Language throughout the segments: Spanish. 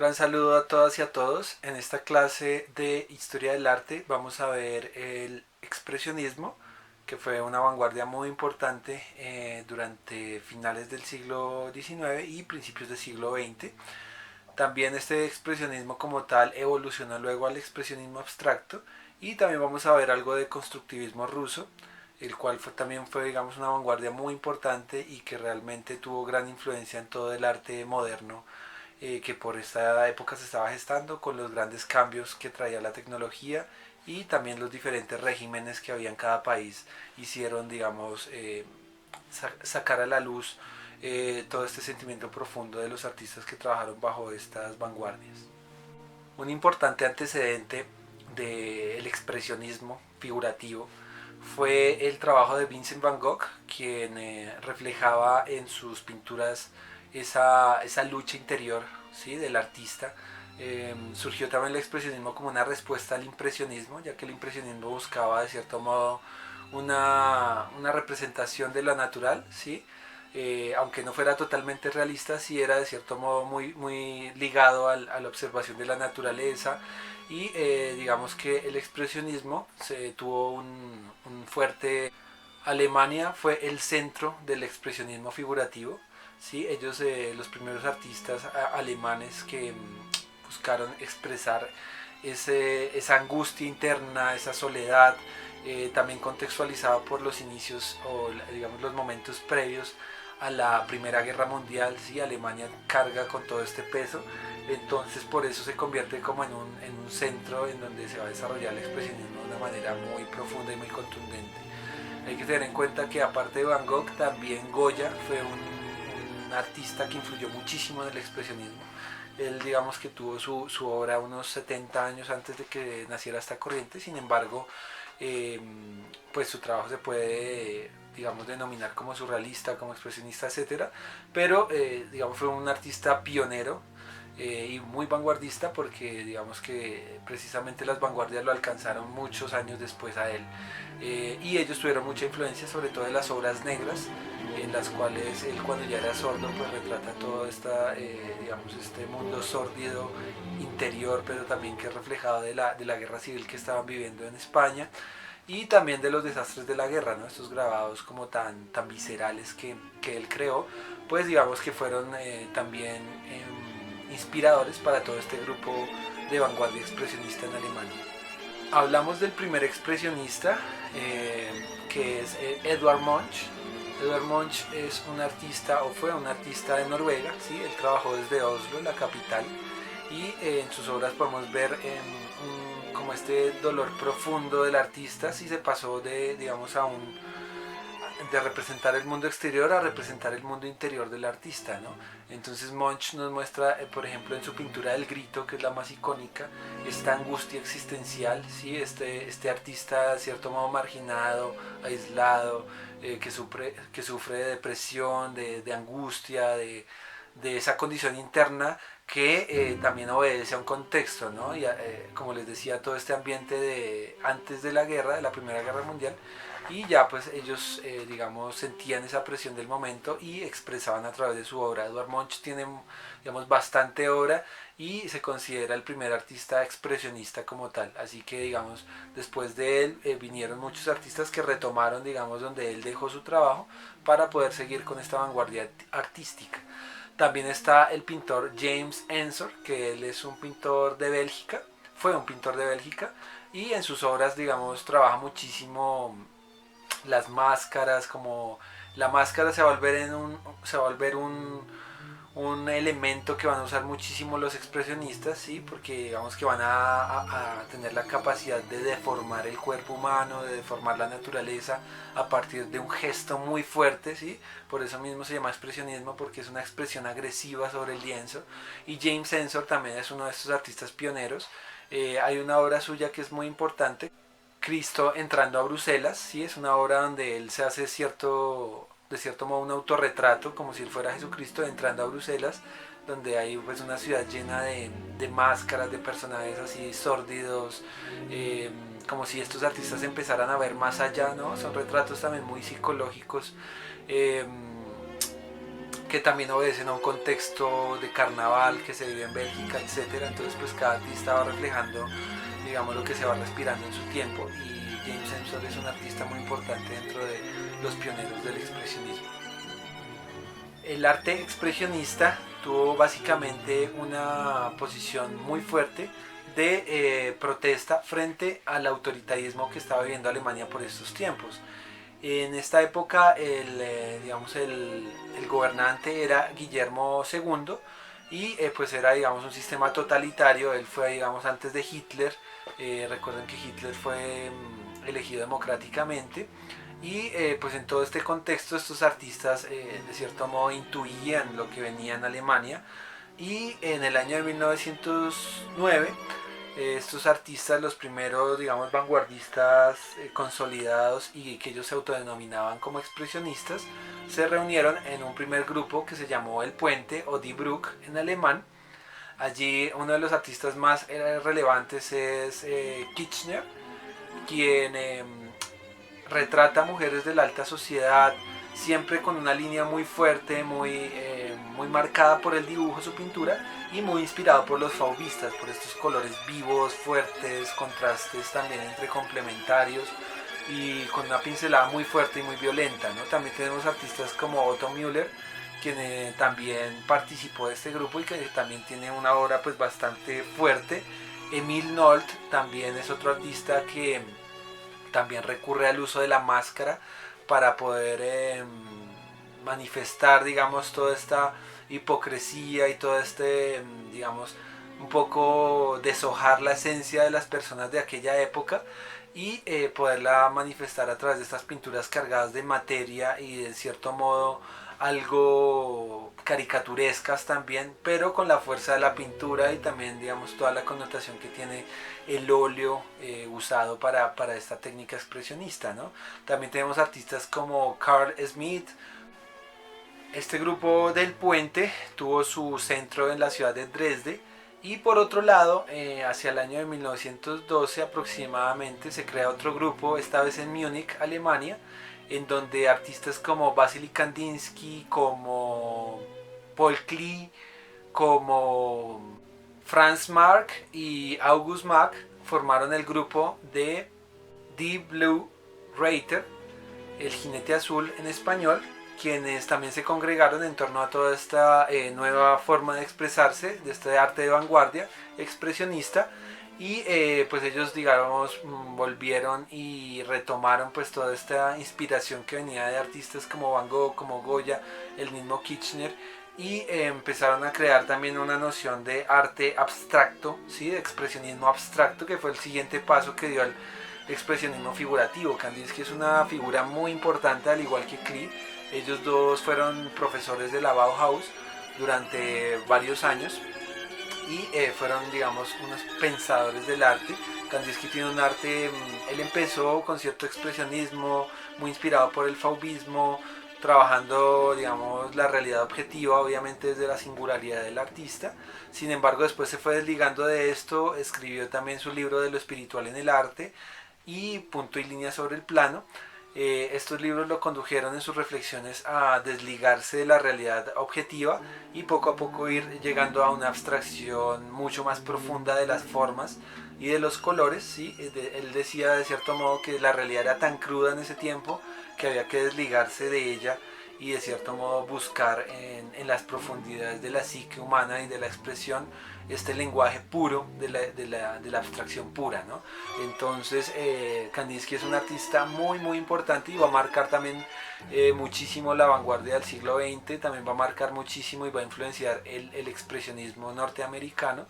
gran saludo a todas y a todos. En esta clase de Historia del Arte vamos a ver el expresionismo, que fue una vanguardia muy importante durante finales del siglo XIX y principios del siglo XX. También este expresionismo como tal evolucionó luego al expresionismo abstracto y también vamos a ver algo de constructivismo ruso, el cual también fue, digamos, una vanguardia muy importante y que realmente tuvo gran influencia en todo el arte moderno que por esta época se estaba gestando con los grandes cambios que traía la tecnología y también los diferentes regímenes que había en cada país hicieron, digamos, sacar a la luz todo este sentimiento profundo de los artistas que trabajaron bajo estas vanguardias. Un importante antecedente del expresionismo figurativo fue el trabajo de Vincent Van Gogh, quien reflejaba en sus pinturas esa lucha interior, ¿sí?, del artista. Surgió también el expresionismo como una respuesta al impresionismo, ya que el impresionismo buscaba de cierto modo una representación de lo natural, ¿sí? Aunque no fuera totalmente realista, sí era de cierto modo muy ligado a la observación de la naturaleza y digamos que el expresionismo se tuvo un fuerte... Alemania fue el centro del expresionismo figurativo, ¿sí? Ellos, los primeros artistas alemanes que buscaron expresar esa angustia interna, esa soledad, también contextualizada por los inicios o digamos los momentos previos a la Primera Guerra Mundial. ¿Sí? Alemania carga con todo este peso, entonces por eso se convierte como en un centro en donde se va a desarrollar el expresionismo de una manera muy profunda y muy contundente. Hay que tener en cuenta que aparte de Van Gogh, también Goya fue un artista que influyó muchísimo en el expresionismo. Él, digamos que tuvo su obra unos 70 años antes de que naciera esta corriente. Sin embargo, eh, pues su trabajo se puede, digamos, denominar como surrealista, como expresionista, etcétera. Pero, digamos, fue un artista pionero y muy vanguardista, porque digamos que precisamente las vanguardias lo alcanzaron muchos años después a él. Y ellos tuvieron mucha influencia, sobre todo en las obras negras, en las cuales él, cuando ya era sordo, pues retrata todo digamos, este mundo sórdido interior, pero también que es reflejado de la guerra civil que estaban viviendo en España y también de los desastres de la guerra, ¿no? Estos grabados como tan viscerales que él creó, pues digamos que fueron también inspiradores para todo este grupo de vanguardia expresionista en Alemania. Hablamos del primer expresionista, que es Edvard Munch. Edvard Munch es un artista, o fue un artista de Noruega, ¿sí? Él trabajó desde Oslo, la capital, y en sus obras podemos ver como este dolor profundo del artista, si se pasó digamos, de representar el mundo exterior a representar el mundo interior del artista, ¿no? Entonces Munch nos muestra, por ejemplo, en su pintura del Grito, que es la más icónica, esta angustia existencial, ¿sí? Este artista de cierto modo marginado, aislado, que sufre de depresión, de angustia, de esa condición interna que también obedece a un contexto, ¿no? Y como les decía, todo este ambiente de antes de la guerra, de la Primera Guerra Mundial, y ya pues ellos, digamos, sentían esa presión del momento y expresaban a través de su obra. Edvard Munch tiene, digamos, bastante obra y se considera el primer artista expresionista como tal. Así que, digamos, después de él vinieron muchos artistas que retomaron, digamos, donde él dejó su trabajo para poder seguir con esta vanguardia artística. También está el pintor James Ensor, que él es un pintor de Bélgica, fue un pintor de Bélgica, y en sus obras, digamos, trabaja muchísimo las máscaras, como la máscara se va a volver un elemento que van a usar muchísimo los expresionistas, ¿sí? Porque digamos que van a tener la capacidad de deformar el cuerpo humano, de deformar la naturaleza a partir de un gesto muy fuerte, ¿sí? Por eso mismo se llama expresionismo, porque es una expresión agresiva sobre el lienzo. Y James Ensor también es uno de estos artistas pioneros. Hay una obra suya que es muy importante, Cristo entrando a Bruselas, ¿sí? Es una obra donde él se hace de cierto modo un autorretrato, como si él fuera Jesucristo entrando a Bruselas, donde hay pues una ciudad llena de máscaras, de personajes así sórdidos, eh, como si estos artistas empezaran a ver más allá, ¿no? Son retratos también muy psicológicos. Eh, que también obedecen a un contexto de carnaval que se vive en Bélgica, etcétera. Entonces pues cada artista va reflejando, digamos, lo que se va respirando en su tiempo, y James Ensor es un artista muy importante dentro de los pioneros del expresionismo. El arte expresionista tuvo básicamente una posición muy fuerte de protesta frente al autoritarismo que estaba viviendo Alemania por estos tiempos. En esta época el gobernante era Guillermo II, y pues era, digamos, un sistema totalitario. Él fue, digamos, antes de Hitler. Recuerden que Hitler fue elegido democráticamente, y pues en todo este contexto estos artistas de cierto modo intuían lo que venía en Alemania, y en el año de 1909 estos artistas, los primeros, digamos, vanguardistas consolidados y que ellos se autodenominaban como expresionistas, se reunieron en un primer grupo que se llamó El Puente, o Die Brücke en alemán. Allí uno de los artistas más relevantes es Kirchner, quien retrata a mujeres de la alta sociedad, siempre con una línea muy fuerte, muy marcada por el dibujo, su pintura, y muy inspirado por los fauvistas, por estos colores vivos, fuertes, contrastes también entre complementarios, y con una pincelada muy fuerte y muy violenta, ¿no? También tenemos artistas como Otto Müller, quien también participó de este grupo y que también tiene una obra pues bastante fuerte. Emil Nolt también es otro artista que también recurre al uso de la máscara para poder manifestar, digamos, toda esta hipocresía y todo este, digamos, un poco deshojar la esencia de las personas de aquella época, y poderla manifestar a través de estas pinturas cargadas de materia y de cierto modo algo caricaturescas también, pero con la fuerza de la pintura y también, digamos, toda la connotación que tiene el óleo usado para esta técnica expresionista, ¿no? También tenemos artistas como Carl Smith. Este grupo del Puente tuvo su centro en la ciudad de Dresde, y por otro lado, hacia el año de 1912 aproximadamente, se crea otro grupo, esta vez en Múnich, Alemania, en donde artistas como Vasily Kandinsky, como Paul Klee, como Franz Marc y August Mack formaron el grupo de Die Blue Reiter, el jinete azul en español, quienes también se congregaron en torno a toda esta nueva forma de expresarse, de este arte de vanguardia expresionista, y pues ellos, digamos, volvieron y retomaron pues toda esta inspiración que venía de artistas como Van Gogh, como Goya, el mismo Kirchner, y empezaron a crear también una noción de arte abstracto, ¿sí? De expresionismo abstracto, que fue el siguiente paso que dio al expresionismo figurativo. Kandinsky es una figura muy importante, al igual que Klee. Ellos dos fueron profesores de la Bauhaus durante varios años, y fueron, digamos, unos pensadores del arte. Kandinsky tiene un arte, él empezó con cierto expresionismo muy inspirado por el fauvismo, trabajando, digamos, la realidad objetiva, obviamente desde la singularidad del artista. Sin embargo, después se fue desligando de esto, escribió también su libro de lo espiritual en el arte y Punto y línea sobre el plano. Estos libros lo condujeron en sus reflexiones a desligarse de la realidad objetiva y poco a poco ir llegando a una abstracción mucho más profunda de las formas y de los colores, ¿sí? Él decía de cierto modo que la realidad era tan cruda en ese tiempo que había que desligarse de ella y de cierto modo buscar en las profundidades de la psique humana y de la expresión este lenguaje puro de la abstracción pura, ¿no? Entonces Kandinsky es un artista muy importante y va a marcar también muchísimo la vanguardia del siglo XX, también va a marcar muchísimo y va a influenciar el expresionismo norteamericano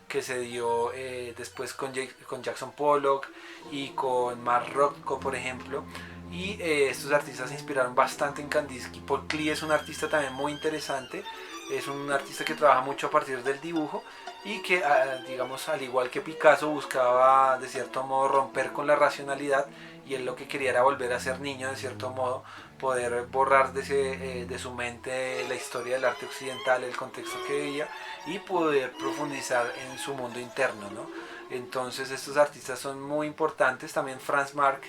que se dio después con Jackson Pollock y con Mark Rothko, por ejemplo. Y estos artistas se inspiraron bastante en Kandinsky. Paul Klee es un artista también muy interesante, es un artista que trabaja mucho a partir del dibujo y que, digamos, al igual que Picasso, buscaba de cierto modo romper con la racionalidad, y él lo que quería era volver a ser niño, de cierto modo, poder borrar de su mente la historia del arte occidental, el contexto que vivía, y poder profundizar en su mundo interno, ¿no? Entonces estos artistas son muy importantes. También Franz Marc,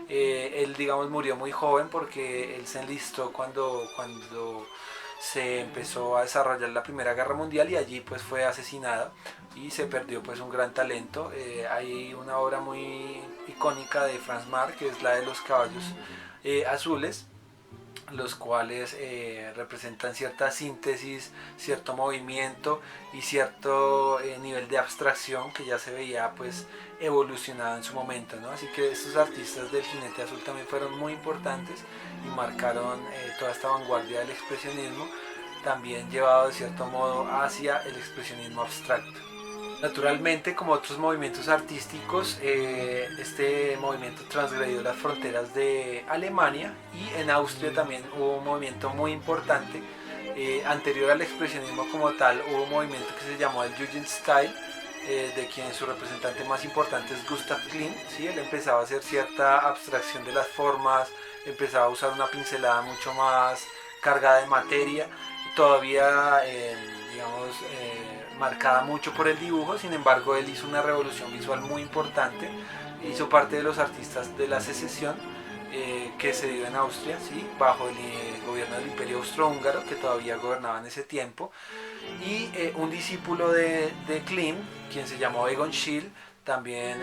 él, digamos, murió muy joven porque él se enlistó cuando se empezó a desarrollar la Primera Guerra Mundial y allí pues fue asesinado y se perdió pues un gran talento. Hay una obra muy icónica de Franz Marc, que es la de los caballos azules, los cuales representan cierta síntesis, cierto movimiento y cierto nivel de abstracción que ya se veía pues evolucionado en su momento, ¿no? Así que estos artistas del Jinete Azul también fueron muy importantes y marcaron toda esta vanguardia del expresionismo, también llevado de cierto modo hacia el expresionismo abstracto. Naturalmente, como otros movimientos artísticos, este movimiento transgredió las fronteras de Alemania y en Austria también hubo un movimiento muy importante. Anterior al expresionismo como tal, hubo un movimiento que se llamó el Jugendstil, de quien su representante más importante es Gustav Klimt. ¿Sí? Él empezaba a hacer cierta abstracción de las formas, empezaba a usar una pincelada mucho más cargada de materia, todavía digamos marcada mucho por el dibujo. Sin embargo, él hizo una revolución visual muy importante, hizo parte de los artistas de la secesión que se dio en Austria, ¿sí? Bajo el gobierno del Imperio Austrohúngaro, que todavía gobernaba en ese tiempo, y un discípulo de Klimt, quien se llamó Egon Schiele, también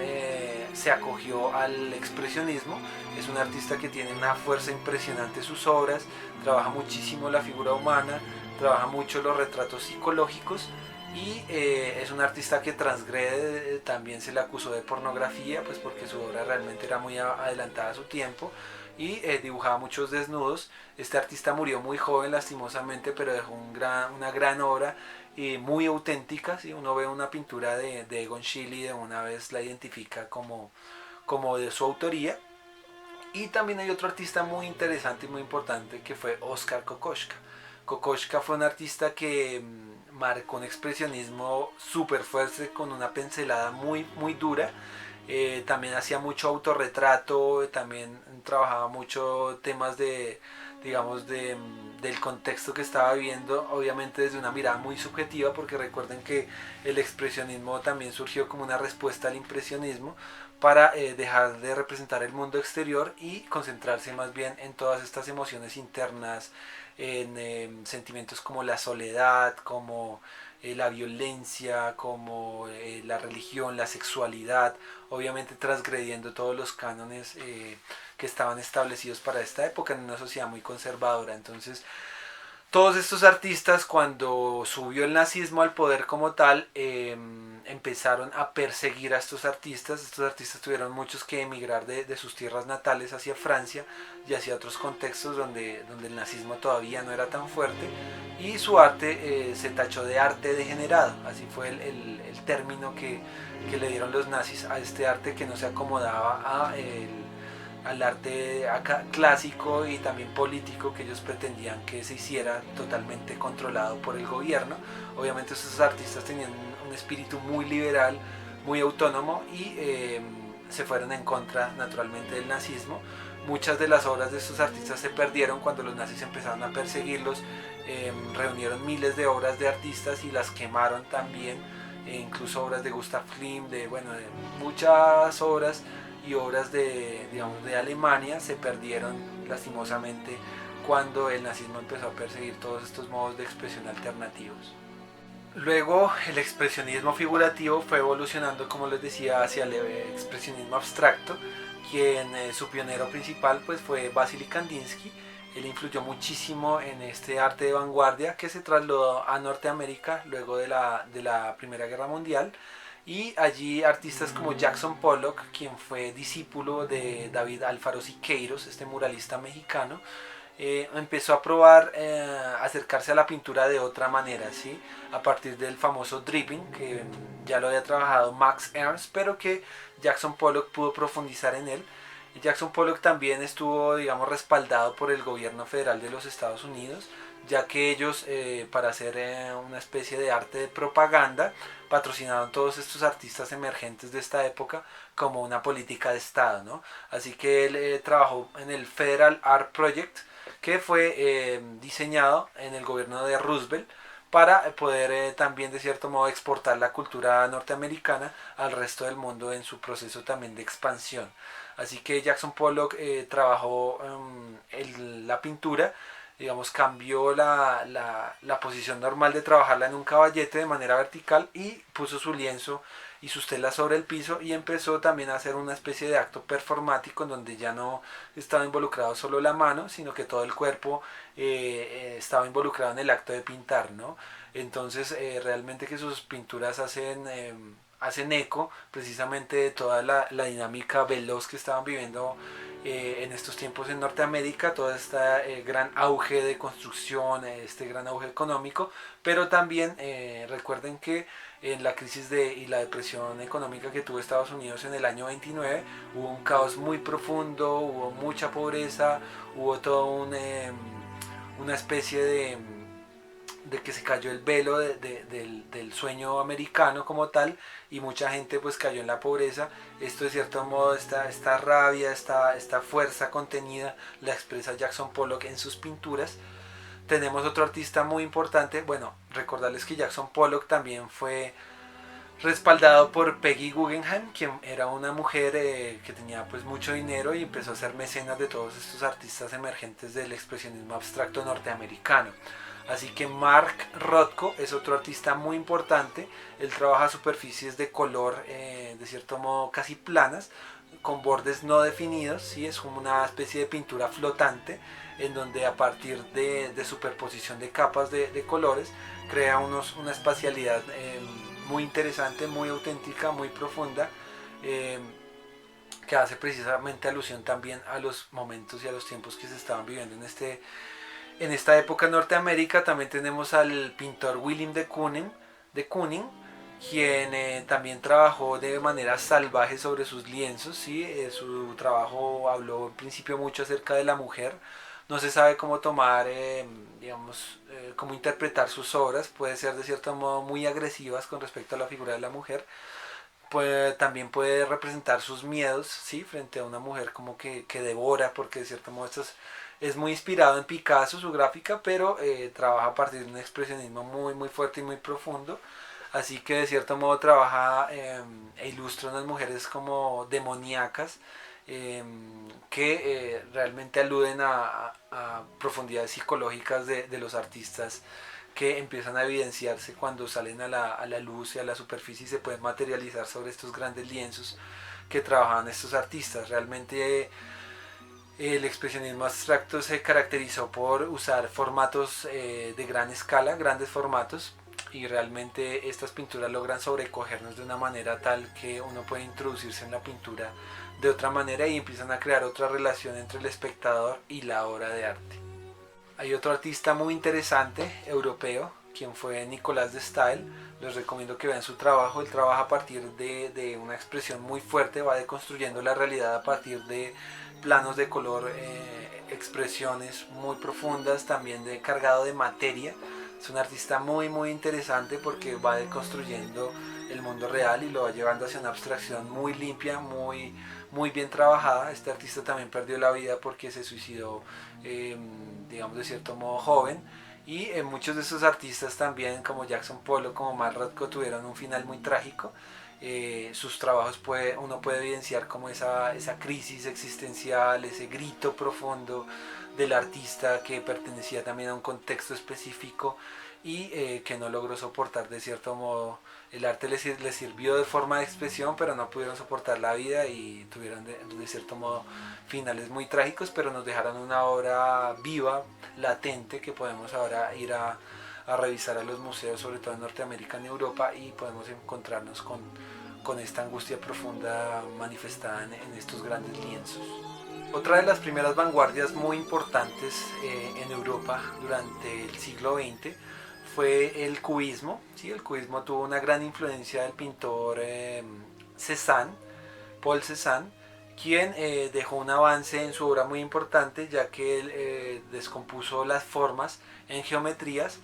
se acogió al expresionismo. Es un artista que tiene una fuerza impresionante en sus obras, trabaja muchísimo la figura humana, trabaja mucho los retratos psicológicos y es un artista que transgrede. También se le acusó de pornografía, pues porque su obra realmente era muy adelantada a su tiempo y dibujaba muchos desnudos. Este artista murió muy joven lastimosamente, pero dejó una gran obra muy auténtica. ¿Sí? Uno ve una pintura de Egon Schiele y de una vez la identifica como de su autoría. Y también hay otro artista muy interesante y muy importante que fue Oskar Kokoschka. Kokoschka fue un artista que marcó un expresionismo súper fuerte con una pincelada muy dura. También hacía mucho autorretrato, también trabajaba mucho temas digamos, del contexto que estaba viviendo, obviamente desde una mirada muy subjetiva, porque recuerden que el expresionismo también surgió como una respuesta al impresionismo para dejar de representar el mundo exterior y concentrarse más bien en todas estas emociones internas, en sentimientos como la soledad, como la violencia, como la religión, la sexualidad, obviamente transgrediendo todos los cánones que estaban establecidos para esta época en una sociedad muy conservadora. Entonces, todos estos artistas, cuando subió el nazismo al poder como tal, empezaron a perseguir a estos artistas. Estos artistas tuvieron muchos que emigrar de sus tierras natales hacia Francia y hacia otros contextos donde el nazismo todavía no era tan fuerte, y su arte se tachó de arte degenerado. Así fue el término que le dieron los nazis a este arte que no se acomodaba al arte clásico y también político que ellos pretendían que se hiciera totalmente controlado por el gobierno. Obviamente estos artistas tenían un espíritu muy liberal, muy autónomo y se fueron en contra naturalmente del nazismo. Muchas de las obras de estos artistas se perdieron cuando los nazis empezaron a perseguirlos. Reunieron miles de obras de artistas y las quemaron también, incluso obras de Gustav Klimt, de muchas obras y obras digamos, de Alemania se perdieron lastimosamente cuando el nazismo empezó a perseguir todos estos modos de expresión alternativos. Luego el expresionismo figurativo fue evolucionando, como les decía, hacia el expresionismo abstracto, quien su pionero principal pues fue Vasily Kandinsky. Él influyó muchísimo en este arte de vanguardia que se trasladó a Norteamérica luego de la Primera Guerra Mundial, y allí artistas como Jackson Pollock, quien fue discípulo de David Alfaro Siqueiros, este muralista mexicano, empezó a probar acercarse a la pintura de otra manera, ¿sí? A partir del famoso dripping, que ya lo había trabajado Max Ernst, pero que Jackson Pollock pudo profundizar en él. Jackson Pollock también estuvo, digamos, respaldado por el gobierno federal de los Estados Unidos, ya que ellos, para hacer una especie de arte de propaganda, patrocinaron todos estos artistas emergentes de esta época como una política de Estado, ¿no? Así que él trabajó en el Federal Art Project, que fue diseñado en el gobierno de Roosevelt para poder también de cierto modo exportar la cultura norteamericana al resto del mundo en su proceso también de expansión. Así que Jackson Pollock trabajó la pintura digamos, cambió la posición normal de trabajarla en un caballete de manera vertical y puso su lienzo y sus telas sobre el piso y empezó también a hacer una especie de acto performático en donde ya no estaba involucrado solo la mano, sino que todo el cuerpo estaba involucrado en el acto de pintar, ¿no? Entonces realmente que sus pinturas hacen eco precisamente de toda la dinámica veloz que estaban viviendo en estos tiempos en Norteamérica, todo este gran auge de construcción, este gran auge económico, pero también recuerden que en la crisis y la depresión económica que tuvo Estados Unidos en el año 29 hubo un caos muy profundo, hubo mucha pobreza, hubo todo una especie de que se cayó el velo del sueño americano como tal y mucha gente pues cayó en la pobreza. Esto de cierto modo, esta rabia, esta fuerza contenida la expresa Jackson Pollock en sus pinturas. Tenemos otro artista muy importante, bueno, recordarles que Jackson Pollock también fue respaldado por Peggy Guggenheim, quien era una mujer que tenía pues mucho dinero y empezó a ser mecenas de todos estos artistas emergentes del expresionismo abstracto norteamericano. Así que Mark Rothko es otro artista muy importante. Él trabaja superficies de color, de cierto modo casi planas, con bordes no definidos. ¿Sí? Es como una especie de pintura flotante, en donde a partir de superposición de capas de colores, crea una espacialidad muy interesante, muy auténtica, muy profunda. Eh, que hace precisamente alusión también a los momentos y a los tiempos que se estaban viviendo en esta época en Norteamérica. También tenemos al pintor William de Kooning, quien también trabajó de manera salvaje sobre sus lienzos. ¿Sí? Su trabajo habló en principio mucho acerca de la mujer. No se sabe cómo tomar, digamos, cómo interpretar sus obras. Puede ser de cierto modo muy agresivas con respecto a la figura de la mujer. También puede representar sus miedos, ¿sí? Frente a una mujer como que devora, porque de cierto modo esto es muy inspirado en Picasso, su gráfica, pero trabaja a partir de un expresionismo muy, muy fuerte y muy profundo. Así que de cierto modo trabaja e ilustra unas mujeres como demoníacas, eh, que realmente aluden a profundidades psicológicas de los artistas que empiezan a evidenciarse cuando salen a la luz y a la superficie y se pueden materializar sobre estos grandes lienzos que trabajaban estos artistas. Realmente el expresionismo abstracto se caracterizó por usar formatos de gran escala, grandes formatos, y realmente estas pinturas logran sobrecogernos de una manera tal que uno puede introducirse en la pintura de otra manera y empiezan a crear otra relación entre el espectador y la obra de arte. Hay otro artista muy interesante, europeo, quien fue Nicolas de Staël. Les recomiendo que vean su trabajo. Él trabaja a partir de una expresión muy fuerte, va deconstruyendo la realidad a partir de planos de color, expresiones muy profundas, también cargado de materia. Es un artista muy muy interesante porque va deconstruyendo el mundo real y lo va llevando hacia una abstracción muy limpia, muy bien trabajada. Este artista también perdió la vida porque se suicidó, digamos de cierto modo joven. Y muchos de esos artistas también, como Jackson Pollock, como Mark Rothko, tuvieron un final muy trágico. Sus trabajos uno puede evidenciar como esa crisis existencial, ese grito profundo del artista que pertenecía también a un contexto específico y que no logró soportar de cierto modo. El arte les sirvió de forma de expresión, pero no pudieron soportar la vida y tuvieron de cierto modo finales muy trágicos, pero nos dejaron una obra viva, latente, que podemos ahora ir a revisar a los museos, sobre todo en Norteamérica, en Europa, y podemos encontrarnos con esta angustia profunda manifestada en estos grandes lienzos. Otra de las primeras vanguardias muy importantes en Europa durante el siglo XX fue el cubismo. ¿Sí? El cubismo tuvo una gran influencia del pintor Cézanne, Paul Cézanne, quien dejó un avance en su obra muy importante, ya que él descompuso las formas en geometrías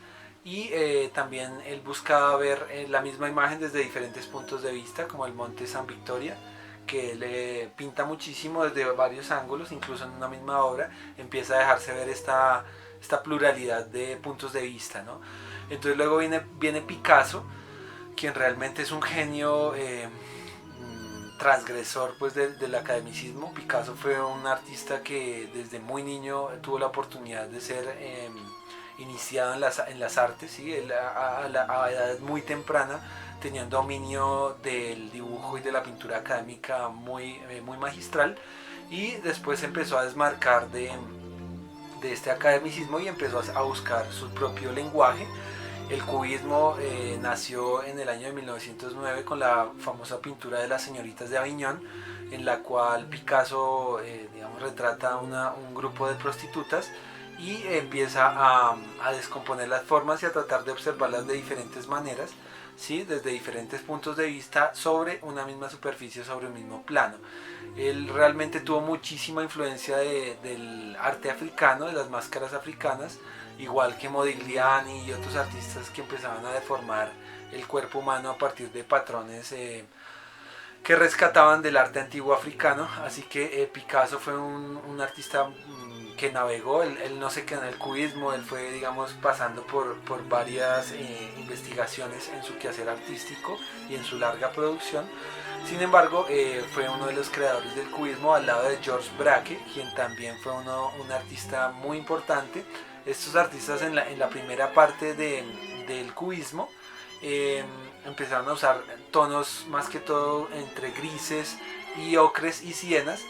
y también él buscaba ver la misma imagen desde diferentes puntos de vista, como el monte San Victoria, que él pinta muchísimo desde varios ángulos, incluso en una misma obra empieza a dejarse ver esta pluralidad de puntos de vista, ¿no? Entonces luego viene Picasso, quien realmente es un genio transgresor pues del academicismo. Picasso fue un artista que desde muy niño tuvo la oportunidad de ser iniciado en las artes, ¿sí? Él a edad muy temprana tenía un dominio del dibujo y de la pintura académica muy magistral, y después empezó a desmarcar de este academicismo y empezó a buscar su propio lenguaje. El cubismo nació en el año de 1909 con la famosa pintura de las señoritas de Aviñón, en la cual Picasso digamos, retrata un grupo de prostitutas y empieza a descomponer las formas y a tratar de observarlas de diferentes maneras, ¿sí? Desde diferentes puntos de vista sobre una misma superficie, sobre un mismo plano. Él realmente tuvo muchísima influencia del arte africano, de las máscaras africanas, igual que Modigliani y otros artistas que empezaban a deformar el cuerpo humano a partir de patrones que rescataban del arte antiguo africano. Así que Picasso fue un artista que navegó, él no se quedó en el cubismo, él fue, digamos, pasando por varias investigaciones en su quehacer artístico y en su larga producción. Sin embargo, fue uno de los creadores del cubismo al lado de Georges Braque, quien también fue un artista muy importante. Estos artistas en la primera parte del cubismo empezaron a usar tonos más que todo entre grises y ocres y sienas.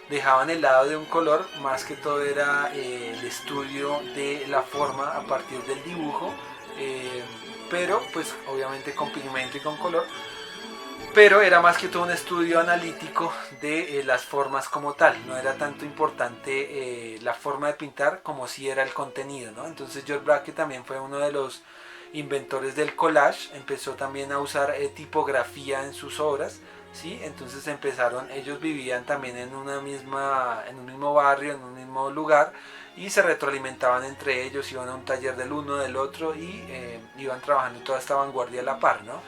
Dejaban el lado de un color, más que todo era el estudio de la forma a partir del dibujo, pero pues obviamente con pigmento y con color, pero era más que todo un estudio analítico de las formas como tal. No era tanto importante la forma de pintar como si era el contenido, ¿no? Entonces Georges Braque también fue uno de los inventores del collage, empezó también a usar tipografía en sus obras, ¿sí? Entonces ellos vivían también en un mismo barrio, en un mismo lugar, y se retroalimentaban entre ellos, iban a un taller del uno del otro y iban trabajando toda esta vanguardia a la par, ¿no?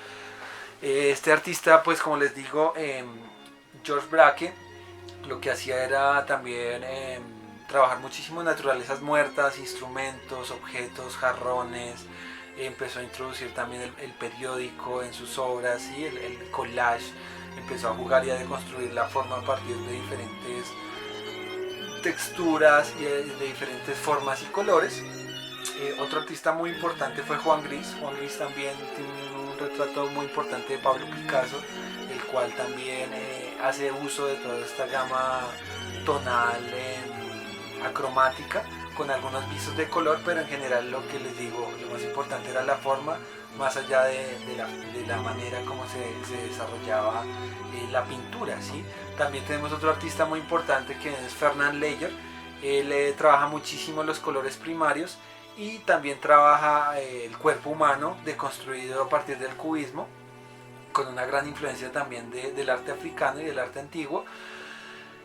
Este artista, pues como les digo, Georges Braque, lo que hacía era también trabajar muchísimo naturalezas muertas, instrumentos, objetos, jarrones. Empezó a introducir también el periódico en sus obras, ¿sí? El collage. Empezó a jugar y a deconstruir la forma a partir de diferentes texturas y de diferentes formas y colores. Otro artista muy importante fue Juan Gris. Juan Gris también tiene un retrato muy importante de Pablo Picasso, el cual también hace uso de toda esta gama tonal acromática, con algunos visos de color, pero en general lo que les digo, lo más importante era la forma, más allá de la manera como se desarrollaba la pintura, ¿sí? También tenemos otro artista muy importante que es Fernand Leyer. Él trabaja muchísimo los colores primarios y también trabaja el cuerpo humano deconstruido a partir del cubismo, con una gran influencia también del arte africano y del arte antiguo.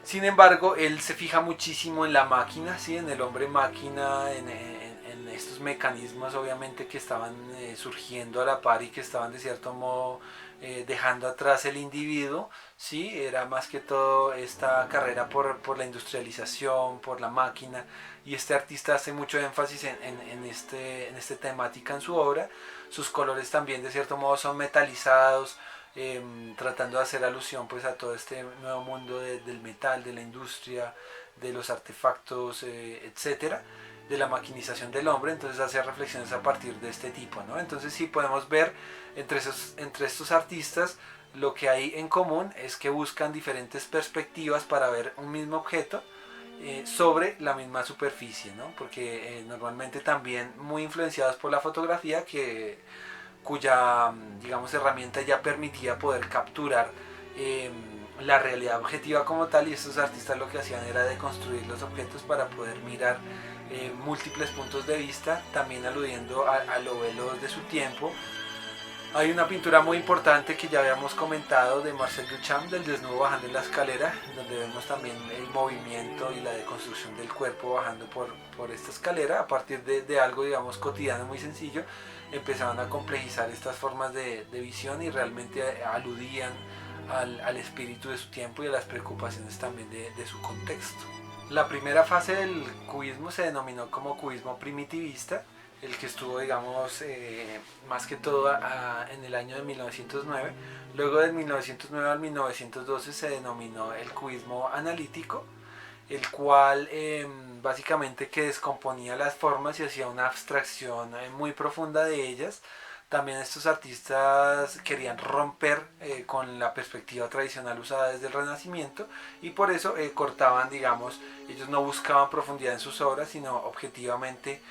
Sin embargo, él se fija muchísimo en la máquina, ¿sí? En el hombre máquina, en estos mecanismos obviamente que estaban surgiendo a la par y que estaban de cierto modo dejando atrás el individuo, ¿sí? Era más que todo esta carrera por la industrialización, por la máquina, y este artista hace mucho énfasis en esta temática en su obra. Sus colores también de cierto modo son metalizados, tratando de hacer alusión pues a todo este nuevo mundo del metal, de la industria, de los artefactos, etcétera, de la maquinización del hombre. Entonces hace reflexiones a partir de este tipo, ¿no? Entonces sí podemos ver entre estos artistas lo que hay en común es que buscan diferentes perspectivas para ver un mismo objeto sobre la misma superficie, ¿no? Porque normalmente también muy influenciados por la fotografía, cuya, digamos, herramienta ya permitía poder capturar la realidad objetiva como tal, y estos artistas lo que hacían era deconstruir los objetos para poder mirar múltiples puntos de vista, también aludiendo a lo veloz de su tiempo. Hay una pintura muy importante que ya habíamos comentado de Marcel Duchamp, del desnudo bajando en la escalera, donde vemos también el movimiento y la deconstrucción del cuerpo bajando por esta escalera. A partir de algo, digamos, cotidiano, muy sencillo, empezaban a complejizar estas formas de visión y realmente aludían al espíritu de su tiempo y a las preocupaciones también de su contexto. La primera fase del cubismo se denominó como cubismo primitivista. el que estuvo, digamos, más que todo en el año de 1909. Luego del 1909 al 1912 se denominó el cubismo analítico, el cual básicamente que descomponía las formas y hacía una abstracción muy profunda de ellas. También estos artistas querían romper con la perspectiva tradicional usada desde el Renacimiento y por eso cortaban, digamos, ellos no buscaban profundidad en sus obras, sino objetivamente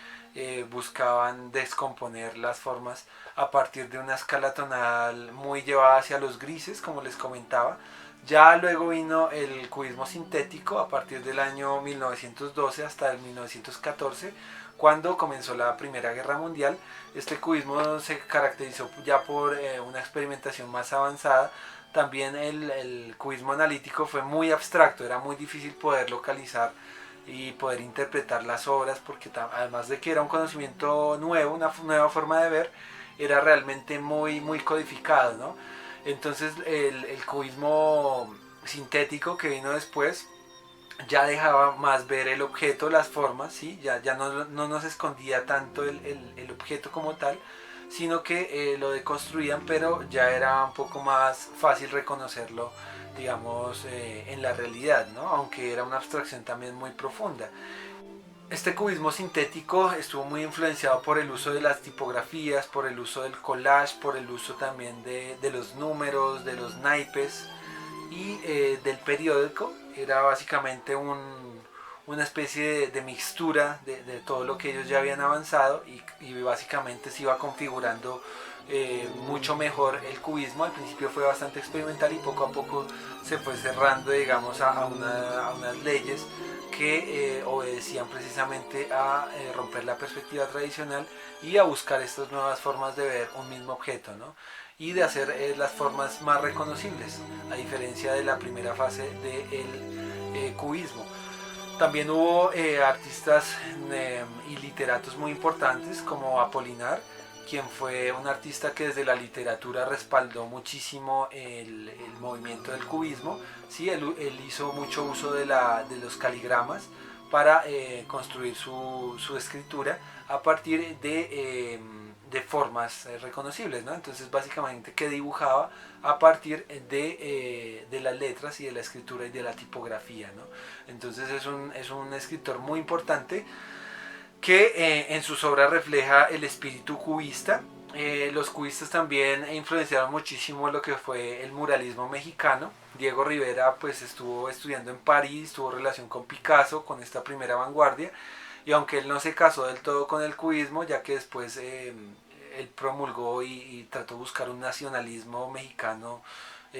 buscaban descomponer las formas a partir de una escala tonal muy llevada hacia los grises, como les comentaba. Ya luego vino el cubismo sintético a partir del año 1912 hasta el 1914, cuando comenzó la Primera Guerra Mundial. Este cubismo se caracterizó ya por una experimentación más avanzada. También el cubismo analítico fue muy abstracto, era muy difícil poder localizar y poder interpretar las obras, porque además de que era un conocimiento nuevo, una nueva forma de ver, era realmente muy codificado, ¿no? Entonces el cubismo sintético que vino después ya dejaba más ver el objeto, las formas, ¿sí? Ya no nos escondía tanto el objeto como tal, sino que lo deconstruían, pero ya era un poco más fácil reconocerlo, digamos, en la realidad, ¿no? Aunque era una abstracción también muy profunda. Este cubismo sintético estuvo muy influenciado por el uso de las tipografías, por el uso del collage, por el uso también de los números, de los naipes y del periódico. Era básicamente una especie de mixtura de todo lo que ellos ya habían avanzado y básicamente se iba configurando mucho mejor el cubismo. Al principio fue bastante experimental y poco a poco se fue cerrando, digamos, a unas leyes que obedecían precisamente a romper la perspectiva tradicional y a buscar estas nuevas formas de ver un mismo objeto, ¿no? Y de hacer las formas más reconocibles, a diferencia de la primera fase del cubismo. También hubo artistas y literatos muy importantes como Apolinar, quien fue un artista que desde la literatura respaldó muchísimo el movimiento del cubismo. Sí, él hizo mucho uso de los caligramas para construir su escritura a partir de formas reconocibles, ¿no? Entonces básicamente que dibujaba a partir de las letras y de la escritura y de la tipografía, ¿no? Entonces es un escritor muy importante que en sus obras refleja el espíritu cubista. Los cubistas también influenciaron muchísimo lo que fue el muralismo mexicano. Diego Rivera pues estuvo estudiando en París, tuvo relación con Picasso, con esta primera vanguardia, y aunque él no se casó del todo con el cubismo, ya que después él promulgó y trató de buscar un nacionalismo mexicano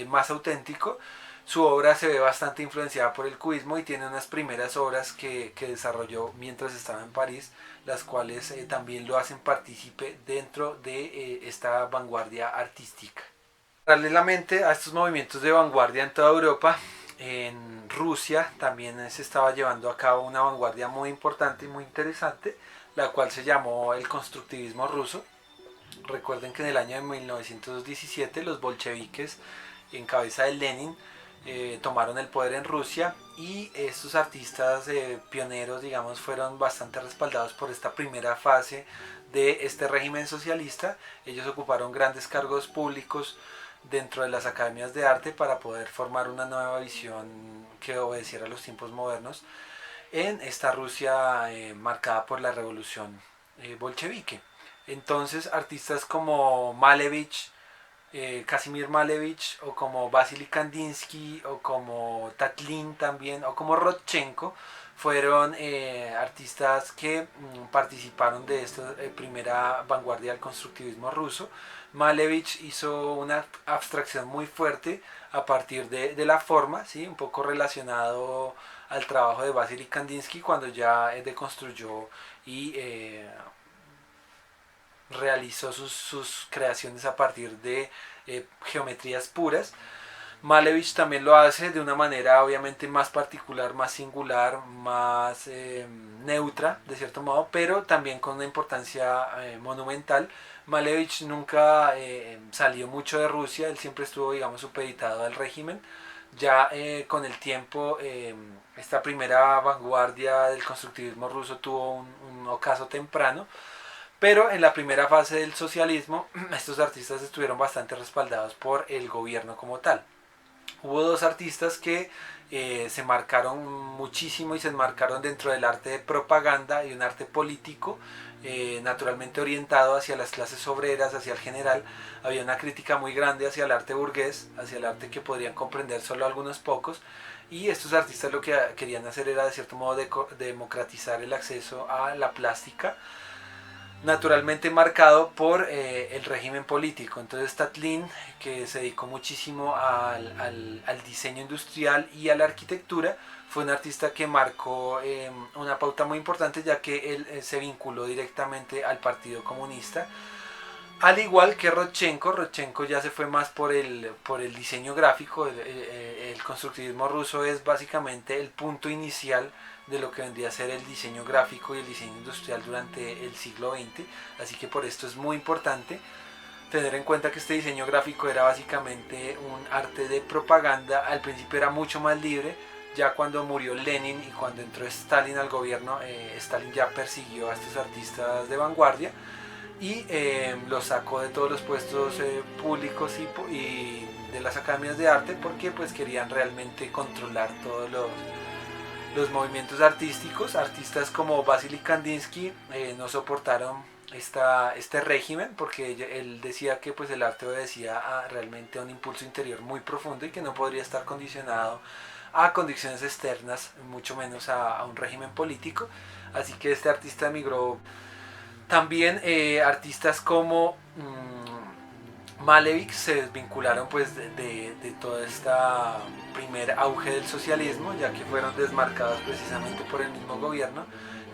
más auténtico, su obra se ve bastante influenciada por el cubismo y tiene unas primeras obras que desarrolló mientras estaba en París, las cuales también lo hacen partícipe dentro de esta vanguardia artística. Paralelamente a estos movimientos de vanguardia en toda Europa, en Rusia también se estaba llevando a cabo una vanguardia muy importante y muy interesante, la cual se llamó el constructivismo ruso. Recuerden que en el año de 1917 los bolcheviques, en cabeza de Lenin, tomaron el poder en Rusia y estos artistas pioneros, digamos, fueron bastante respaldados por esta primera fase de este régimen socialista. Ellos ocuparon grandes cargos públicos dentro de las academias de arte para poder formar una nueva visión que obedeciera a los tiempos modernos en esta Rusia marcada por la revolución bolchevique. Entonces artistas como Malevich, Casimir Malevich, o como Vasily Kandinsky, o como Tatlin también, o como Rodchenko, fueron artistas que participaron de esta primera vanguardia del constructivismo ruso. Malevich hizo una abstracción muy fuerte a partir de la forma, ¿sí? Un poco relacionado al trabajo de Vasily Kandinsky cuando ya deconstruyó y realizó sus creaciones a partir de geometrías puras. Malevich también lo hace de una manera obviamente más particular, más singular, más neutra de cierto modo, pero también con una importancia monumental. Malevich nunca salió mucho de Rusia, él siempre estuvo, digamos, supeditado al régimen. Ya con el tiempo, esta primera vanguardia del constructivismo ruso tuvo un ocaso temprano, Pero en la primera fase del socialismo estos artistas estuvieron bastante respaldados por el gobierno como tal. Hubo dos artistas que se marcaron muchísimo y se enmarcaron dentro del arte de propaganda y un arte político, naturalmente orientado hacia las clases obreras, hacia el general. Había una crítica muy grande hacia el arte burgués, hacia el arte que podrían comprender solo algunos pocos, y estos artistas lo que querían hacer era de cierto modo democratizar el acceso a la plástica, naturalmente marcado por el régimen político. Entonces Tatlin, que se dedicó muchísimo al diseño industrial y a la arquitectura, fue un artista que marcó una pauta muy importante, ya que él se vinculó directamente al Partido Comunista. Al igual que Rodchenko ya se fue más por el diseño gráfico. El constructivismo ruso es básicamente el punto inicial de lo que vendría a ser el diseño gráfico y el diseño industrial durante el siglo XX, así que por esto es muy importante tener en cuenta que este diseño gráfico era básicamente un arte de propaganda. Al principio era mucho más libre, ya cuando murió Lenin y cuando entró Stalin al gobierno, Stalin ya persiguió a estos artistas de vanguardia y los sacó de todos los puestos públicos y de las academias de arte, porque pues querían realmente controlar todos los movimientos artísticos. Artistas como Vasily Kandinsky no soportaron este régimen, porque él decía que pues el arte obedecía realmente a un impulso interior muy profundo y que no podría estar condicionado a condiciones externas, mucho menos a un régimen político. Así que este artista emigró. También artistas como Malevich se desvincularon pues de todo este primer auge del socialismo, ya que fueron desmarcados precisamente por el mismo gobierno.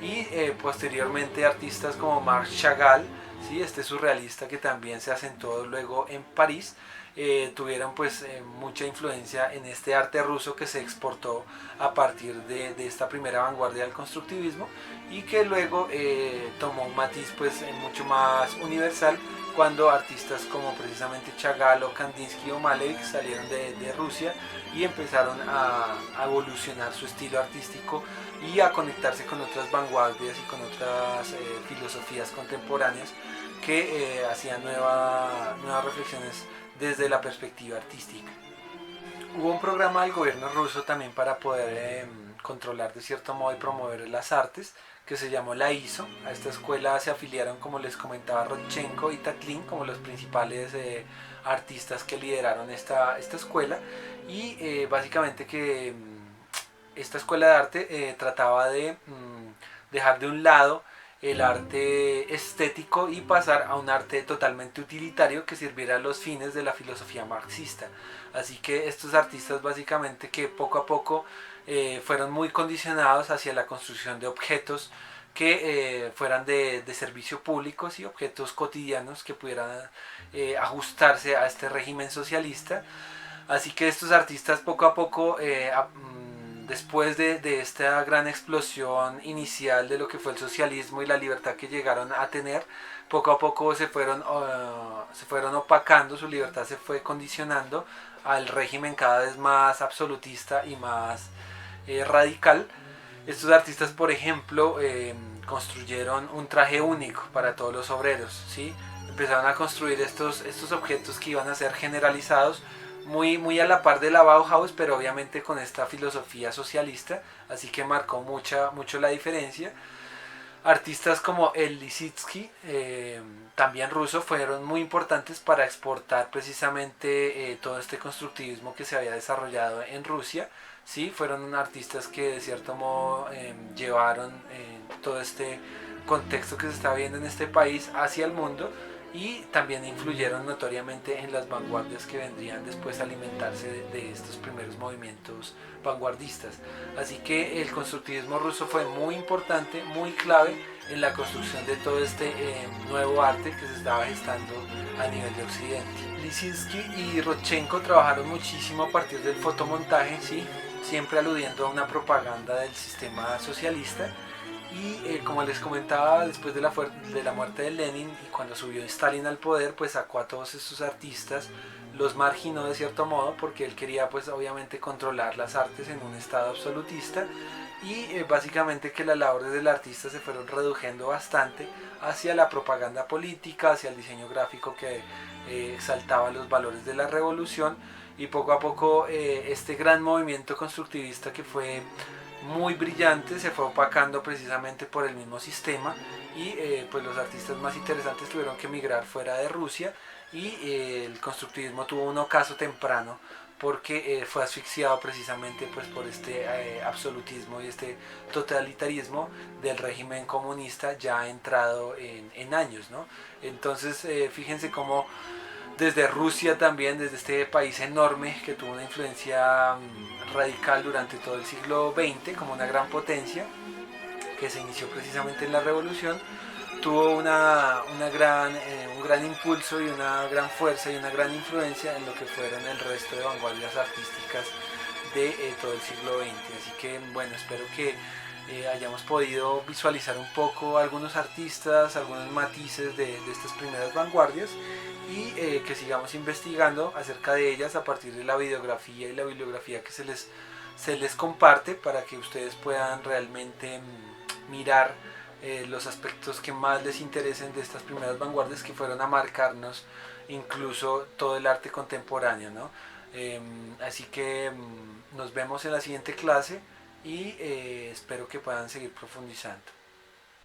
Y posteriormente artistas como Marc Chagall, ¿sí? Este surrealista que también se asentó luego en París, tuvieron pues mucha influencia en este arte ruso que se exportó a partir de esta primera vanguardia del constructivismo, y que luego tomó un matiz pues mucho más universal cuando artistas como precisamente Chagall o Kandinsky o Malevich salieron de Rusia y empezaron a evolucionar su estilo artístico y a conectarse con otras vanguardias y con otras filosofías contemporáneas que hacían nuevas reflexiones desde la perspectiva artística. Hubo un programa del gobierno ruso también para poder controlar de cierto modo y promover las artes, que se llamó la ISO. A esta escuela se afiliaron, como les comentaba, Rodchenko y Tatlin como los principales artistas que lideraron esta escuela, y básicamente que esta escuela de arte trataba de dejar de un lado el arte estético y pasar a un arte totalmente utilitario que sirviera a los fines de la filosofía marxista. Así que estos artistas básicamente que poco a poco fueron muy condicionados hacia la construcción de objetos que fueran de servicio público, y objetos cotidianos que pudieran ajustarse a este régimen socialista. Así que estos artistas poco a poco, después de esta gran explosión inicial de lo que fue el socialismo y la libertad que llegaron a tener, poco a poco se fueron opacando, su libertad se fue condicionando al régimen cada vez más absolutista y más radical. Estos artistas, por ejemplo, construyeron un traje único para todos los obreros, ¿sí? Empezaron a construir estos objetos que iban a ser generalizados, muy a la par de la Bauhaus, pero obviamente con esta filosofía socialista, así que marcó mucho la diferencia. Artistas como el Lissitzky, también ruso, fueron muy importantes para exportar precisamente todo este constructivismo que se había desarrollado en Rusia. Sí, fueron artistas que de cierto modo llevaron todo este contexto que se está viendo en este país hacia el mundo, y también influyeron notoriamente en las vanguardias que vendrían después a alimentarse de estos primeros movimientos vanguardistas. Así que el constructivismo ruso fue muy importante, muy clave en la construcción de todo este nuevo arte que se estaba gestando a nivel de Occidente. Lissitzky y Rodchenko trabajaron muchísimo a partir del fotomontaje, ¿sí? Siempre aludiendo a una propaganda del sistema socialista. Y como les comentaba, después de la muerte de Lenin y cuando subió Stalin al poder, pues sacó a todos estos artistas, los marginó de cierto modo porque él quería pues obviamente controlar las artes en un estado absolutista y básicamente que las labores del artista se fueron reduciendo bastante hacia la propaganda política, hacia el diseño gráfico que exaltaba los valores de la revolución y poco a poco este gran movimiento constructivista que fue muy brillante se fue opacando precisamente por el mismo sistema y pues los artistas más interesantes tuvieron que emigrar fuera de Rusia y el constructivismo tuvo un ocaso temprano porque fue asfixiado precisamente pues por este absolutismo y este totalitarismo del régimen comunista ya entrado en años, ¿no? Entonces fíjense cómo desde Rusia también, desde este país enorme que tuvo una influencia radical durante todo el siglo XX como una gran potencia que se inició precisamente en la revolución, tuvo un gran impulso y una gran fuerza y una gran influencia en lo que fueron el resto de vanguardias artísticas de todo el siglo XX. Así que bueno, espero que hayamos podido visualizar un poco algunos artistas, algunos matices de estas primeras vanguardias y que sigamos investigando acerca de ellas a partir de la videografía y la bibliografía que se les comparte para que ustedes puedan realmente mirar los aspectos que más les interesen de estas primeras vanguardias que fueron a marcarnos incluso todo el arte contemporáneo, ¿no? Así que nos vemos en la siguiente clase y espero que puedan seguir profundizando.